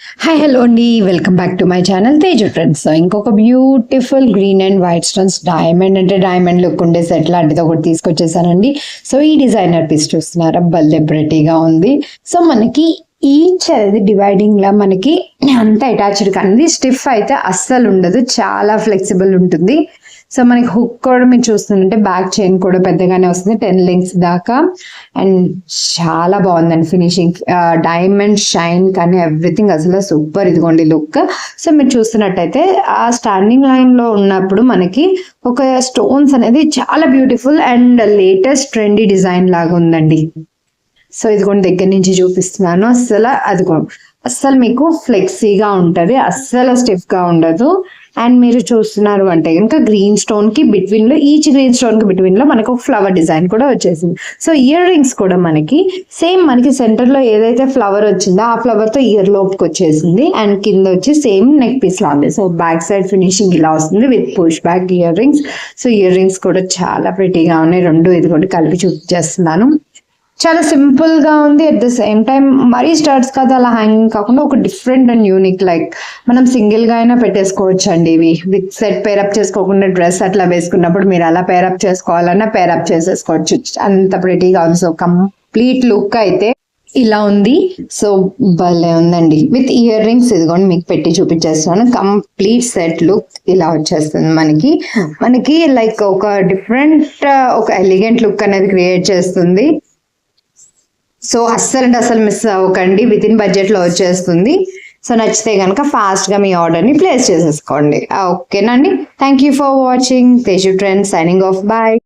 Hi hello అండి, welcome back to my channel Teju trends. ఇంకొక beautiful green and white stones diamond అంటే diamond look ఉండే set లాంటిది ఒకటి తీసుకొచ్చేసానండి. సో ఈ డిజైనర్ పీస్ చూస్తున్నారా, భలే ప్రెటీగా ఉంది. సో మనకి ఈచ్ అనేది డివైడింగ్ లా మనకి అంత అటాచ్డ్ కానీ స్టిఫ్ అయితే అస్సలు ఉండదు, చాలా ఫ్లెక్సిబుల్ ఉంటుంది. సో మనకి హుక్ కూడా మీరు చూస్తుంటే బ్యాక్ చైన్ కూడా పెద్దగానే వస్తుంది, 10 links దాకా. అండ్ చాలా బాగుందండి ఫినిషింగ్, డైమండ్ షైన్ కానీ ఎవ్రీథింగ్ అసలు సూపర్. ఇదిగోండి లుక్. సో మీరు చూస్తున్నట్టయితే ఆ స్టాండింగ్ లైన్ లో ఉన్నప్పుడు మనకి ఒక స్టోన్స్ అనేది చాలా beautiful and latest trendy design లాగా ఉందండి. సో ఇదిగోండి దగ్గర నుంచి చూపిస్తున్నాను. అస్సలు మీకు ఫ్లెక్సీగా ఉంటుంది, అస్సలు స్టిఫ్ గా ఉండదు. అండ్ మీరు చూస్తున్నారు అంటే కనుక గ్రీన్ స్టోన్ కి బిట్వీన్ లో, ఈచ్ గ్రీన్ స్టోన్ కి బిట్వీన్ లో మనకు ఒక ఫ్లవర్ డిజైన్ కూడా వచ్చేసింది. సో ఇయర్ రింగ్స్ కూడా మనకి సేమ్ మనకి సెంటర్ లో ఏదైతే ఫ్లవర్ వచ్చిందో ఆ ఫ్లవర్ తో ఇయర్ లోపుకి వచ్చేసింది. అండ్ కింద వచ్చి సేమ్ నెక్ పీస్ లా ఉంది. సో బ్యాక్ సైడ్ ఫినిషింగ్ ఇలా వస్తుంది with push back ear rings. So ear rings కూడా చాలా ప్రెటీగా ఉన్నాయి. రెండు ఇదిగోండి కలిపి చూపించేస్తున్నాను. చాలా సింపుల్ గా ఉంది, అట్ ద సేమ్ టైం మరీ స్టార్ట్స్ కాదు, అలా హ్యాంగింగ్ కాకుండా ఒక డిఫరెంట్ అండ్ యూనిక్. లైక్ మనం సింగిల్ గా అయినా పెట్టేసుకోవచ్చు అండి. ఇవి విత్ సెట్ పేరప్ చేసుకోకుండా డ్రెస్ అట్లా వేసుకున్నప్పుడు మీరు అలా పేరప్ చేసుకోవాలన్నా పేరప్ చేసేసుకోవచ్చు, అంత ప్రెటీగా ఉంది. సో కంప్లీట్ లుక్ అయితే ఇలా ఉంది. సో భలే ఉందండి. విత్ ఇయర్ రింగ్స్ ఇదిగోండి మీకు పెట్టి చూపించేస్తాను. కంప్లీట్ సెట్ లుక్ ఇలా వచ్చేస్తుంది మనకి లైక్ ఒక డిఫరెంట్, ఒక ఎలిగెంట్ లుక్ అనేది క్రియేట్ చేస్తుంది. సో అస్సలు మిస్ అవ్వకండి, విత్ ఇన్ బడ్జెట్ లో వచ్చేస్తుంది. సో నచ్చితే కనుక ఫాస్ట్ గా మీ ఆర్డర్ ని ప్లేస్ చేసేసుకోండి. ఓకేనండి. Thank you for watching. Teju trends signing off. Bye.